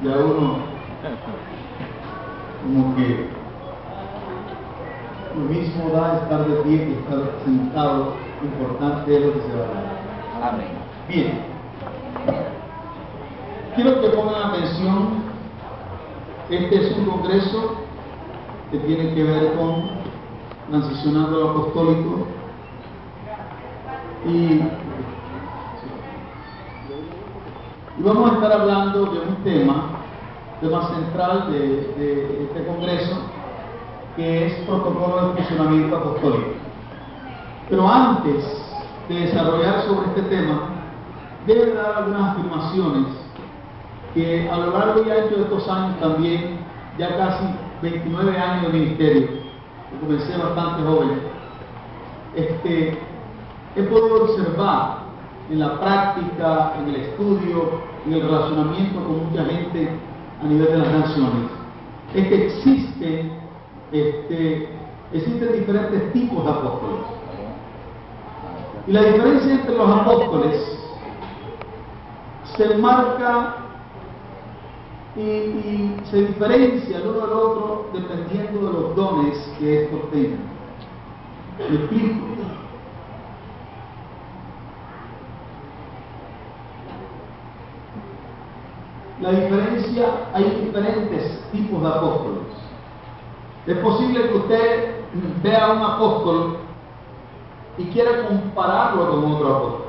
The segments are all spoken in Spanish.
ya uno como que lo mismo da estar de pie que estar sentado, importante es lo que se va a dar. Amén. Bien, quiero que pongan atención. Este es un congreso que tiene que ver con transicionando al apostólico y vamos a estar hablando de un tema central de este congreso, que es protocolo de funcionamiento apostólico. Pero antes de desarrollar sobre este tema, debe dar algunas afirmaciones que a lo largo y ancho de estos años también, ya casi 29 años de ministerio, que comencé bastante joven, he podido observar en la práctica, en el estudio, en el relacionamiento con mucha gente a nivel de las naciones, es que existen diferentes tipos de apóstoles. Y la diferencia entre los apóstoles se marca y se diferencia el uno del otro dependiendo de los dones que estos tengan. ¿Me explico? La diferencia, hay diferentes tipos de apóstoles. Es posible que usted vea a un apóstol y quiera compararlo con otro apóstol.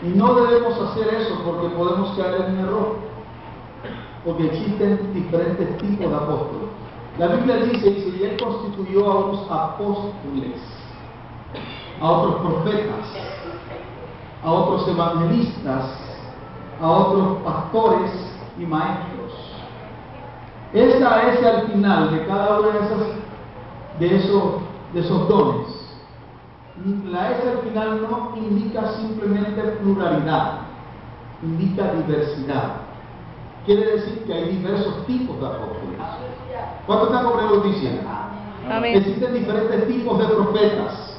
Y no debemos hacer eso porque podemos caer en un error. Porque existen diferentes tipos de apóstoles. La Biblia dice, y Él constituyó a unos apóstoles, a otros profetas, a otros evangelistas, a otros pastores y maestros. Esa es al final de cada uno de esos dones. La S al final no indica simplemente pluralidad, indica diversidad. Quiere decir que hay diversos tipos de apóstoles. ¿Cuánto están comprendiendo lo que dicen? Amén. Existen diferentes tipos de profetas.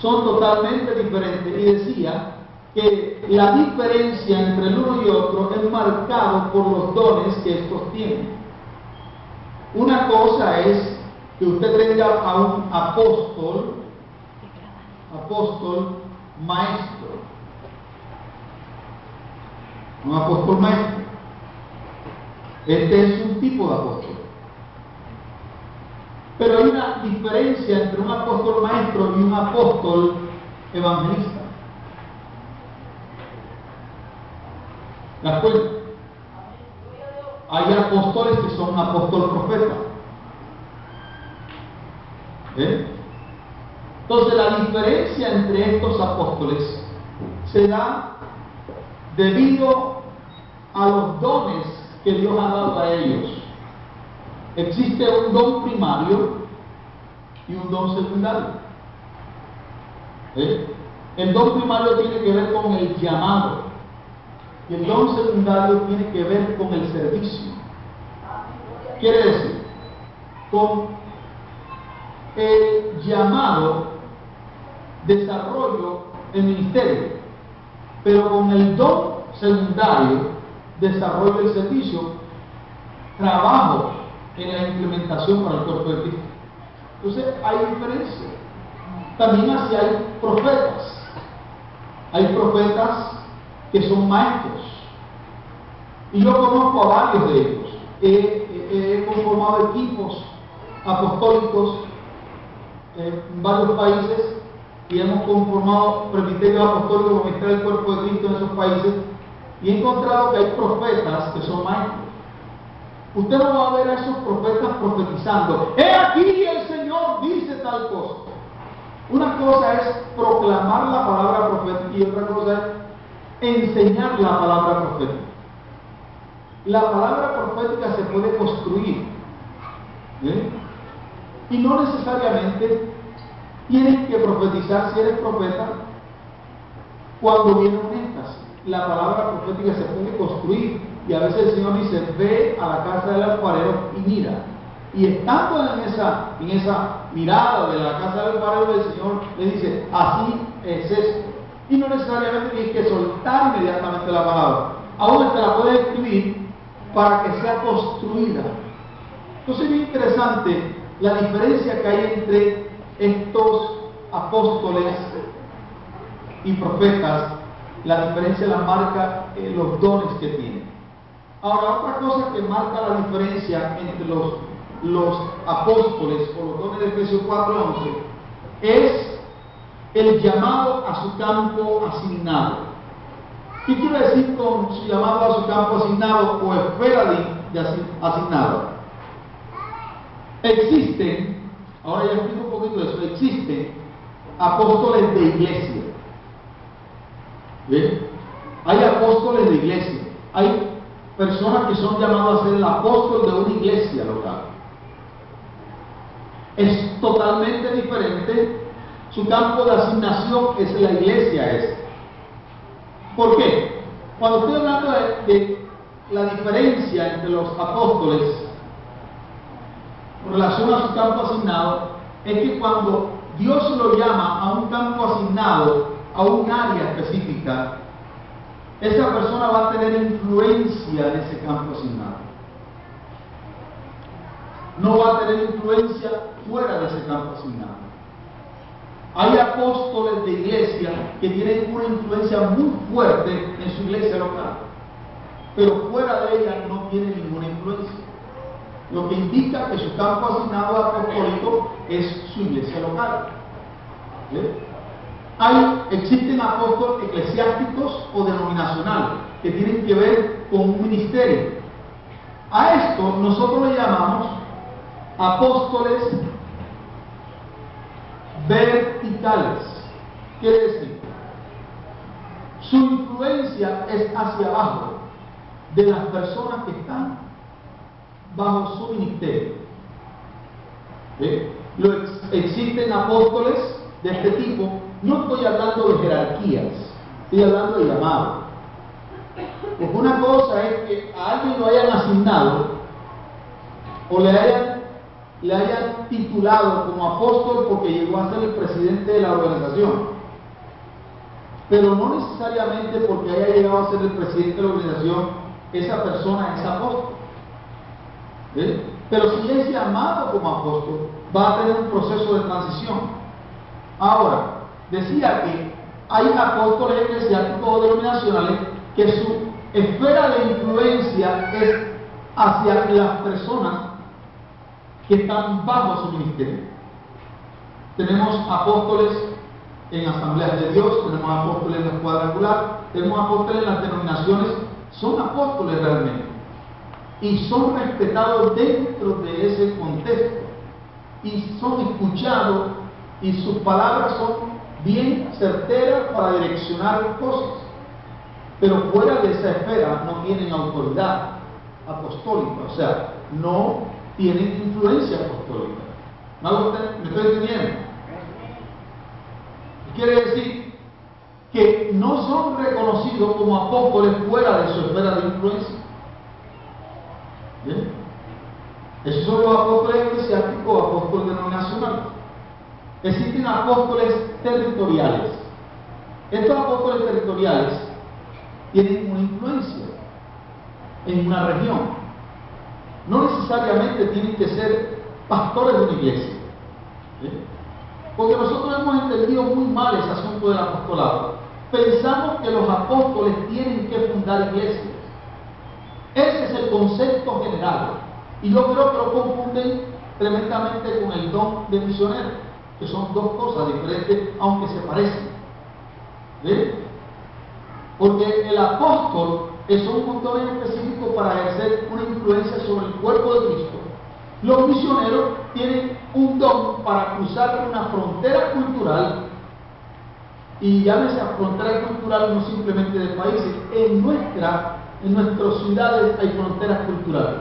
Son totalmente diferentes. Y decía que la diferencia entre el uno y otro es marcado por los dones que estos tienen. Una cosa es que usted tenga a un apóstol maestro. Un apóstol maestro. Este es un tipo de apóstol. Pero hay una diferencia entre un apóstol maestro y un apóstol evangelista. ¿De acuerdo? Hay apóstoles que son apóstol profeta. Entonces la diferencia entre estos apóstoles se da debido a los dones que Dios ha dado a ellos. Existe un don primario y un don secundario. El don primario tiene que ver con el llamado y el don secundario tiene que ver con el servicio. Quiere decir, con el llamado, desarrollo el ministerio, pero con el don secundario, desarrollo el servicio, trabajo en la implementación para el cuerpo de Cristo. Entonces hay diferencia. También así hay profetas. Hay profetas que son maestros. Y yo conozco a varios de ellos. He conformado equipos apostólicos en varios países y hemos conformado presbiterios apostólicos para ministrar el cuerpo de Cristo en esos países, y he encontrado que hay profetas que son maestros. Usted no va a ver a esos profetas profetizando, ¡he aquí el Señor dice tal cosa! Una cosa es proclamar la palabra profética y otra cosa es enseñar la palabra profética. La palabra profética se puede construir, y no necesariamente tienes que profetizar si eres profeta cuando viene un éxtasis. La palabra profética se puede construir, y a veces el Señor dice, ve a la casa del alfarero y mira. Y estando en esa mirada de la casa del alfarero, el Señor le dice, así es esto. Y no necesariamente tienes que soltar inmediatamente la palabra. aún te la puedes escribir para que sea construida. Entonces es bien interesante la diferencia que hay entre estos apóstoles y profetas, la diferencia la marca los dones que tienen. Ahora, otra cosa que marca la diferencia entre los apóstoles o los dones de Efesios 4:11 es el llamado a su campo asignado. ¿Qué quiere decir con su llamado a su campo asignado o esfera de asignado? Existen, ahora ya explico un poquito de eso, existen apóstoles de iglesia. ¿Bien? Hay apóstoles de iglesia, hay personas que son llamadas a ser el apóstol de una iglesia local. Es totalmente diferente, su campo de asignación es la iglesia esa. ¿Por qué? Cuando estoy hablando de la diferencia entre los apóstoles en relación a su campo asignado, es que cuando Dios lo llama a un campo asignado, a un área específica, esa persona va a tener influencia en ese campo asignado. No va a tener influencia fuera de ese campo asignado. Hay apóstoles de iglesia que tienen una influencia muy fuerte en su iglesia local, pero fuera de ella no tienen ninguna influencia. Lo que indica que su campo asignado apostólico es su iglesia local. Existen apóstoles eclesiásticos o denominacionales que tienen que ver con un ministerio. A esto nosotros le llamamos apóstoles verticales. Quiere decir, su influencia es hacia abajo de las personas que están bajo su ministerio. Existen apóstoles de este tipo. No estoy hablando de jerarquías, estoy hablando de llamado. Porque una cosa es que a alguien lo hayan asignado o le hayan titulado como apóstol porque llegó a ser el presidente de la organización, pero no necesariamente porque haya llegado a ser el presidente de la organización esa persona es apóstol. Pero si es llamado como apóstol, va a tener un proceso de transición. Ahora, decía que hay apóstoles eclesiásticos o denominacionales que su esfera de influencia es hacia las personas que están bajo su ministerio. Tenemos apóstoles en Asambleas de Dios, tenemos apóstoles en la cuadrangular, tenemos apóstoles en las denominaciones, son apóstoles realmente y son respetados dentro de ese contexto y son escuchados y sus palabras son bien certeras para direccionar cosas, pero fuera de esa esfera no tienen autoridad apostólica, o sea, no tienen influencia apostólica. ¿Me estoy entendiendo? Quiere decir que no son reconocidos como apóstoles fuera de su esfera de influencia. ¿Bien? Esos son los apóstoles eclesiásticos o apóstoles denominacionales. Existen apóstoles territoriales. Estos apóstoles territoriales tienen una influencia en una región. No necesariamente tienen que ser pastores de una iglesia. Porque nosotros hemos entendido muy mal ese asunto del apostolado. Pensamos que los apóstoles tienen que fundar iglesias. Ese es el concepto general. Y yo creo que lo confunden tremendamente con el don de misionero, que son dos cosas diferentes, aunque se parecen. Porque el apóstol es un don específico para ejercer una influencia sobre el cuerpo de Cristo. Los misioneros tienen un don para cruzar una frontera cultural, y llámese frontera cultural no simplemente de países. En nuestras ciudades hay fronteras culturales,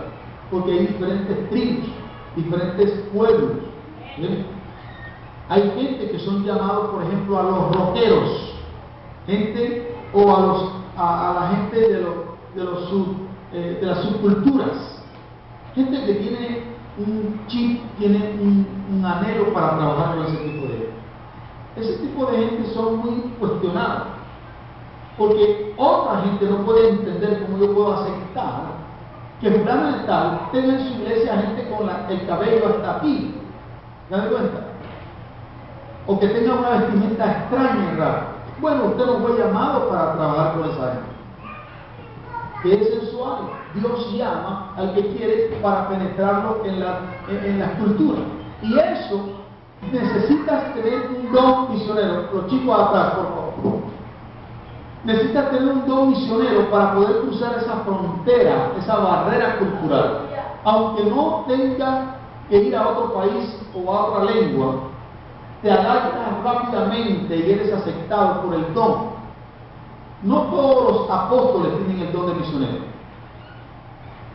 porque hay diferentes tribus, diferentes pueblos. Hay gente que son llamados, por ejemplo, a los rockeros, a la gente de las subculturas, gente que tiene un chip, tiene un anhelo para trabajar con ese tipo de gente. Ese tipo de gente son muy cuestionados, porque otra gente no puede entender cómo aceptar que fulano de tal tenga en su iglesia gente con el cabello hasta aquí. ¿Se dan cuenta? O que tenga una vestimenta extraña y rara. Bueno, usted no fue llamado para trabajar con esa gente. Que es sensual. Dios llama al que quiere para penetrarlo en la cultura. Y eso necesitas tener un don misionero. Los chicos atrás, por favor. Necesitas tener un don misionero para poder cruzar esa frontera, esa barrera cultural. Aunque no tenga que ir a otro país o a otra lengua, te adaptas rápidamente y eres aceptado por el don. No todos los apóstoles tienen el don de misionero.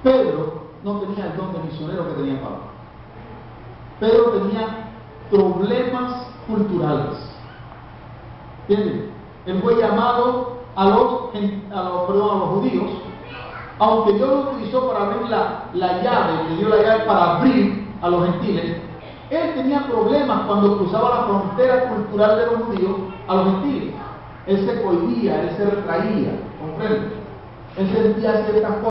Pedro no tenía el don de misionero que tenía Pablo. Pedro tenía problemas culturales. ¿Entienden? Él fue llamado a los judíos, aunque Dios lo utilizó para abrir la llave, le dio la llave para abrir a los gentiles. Él tenía problemas cuando cruzaba la frontera cultural de los judíos a los gentiles. Él se cohibía, él se retraía, ¿comprende? Él sentía ciertas cosas.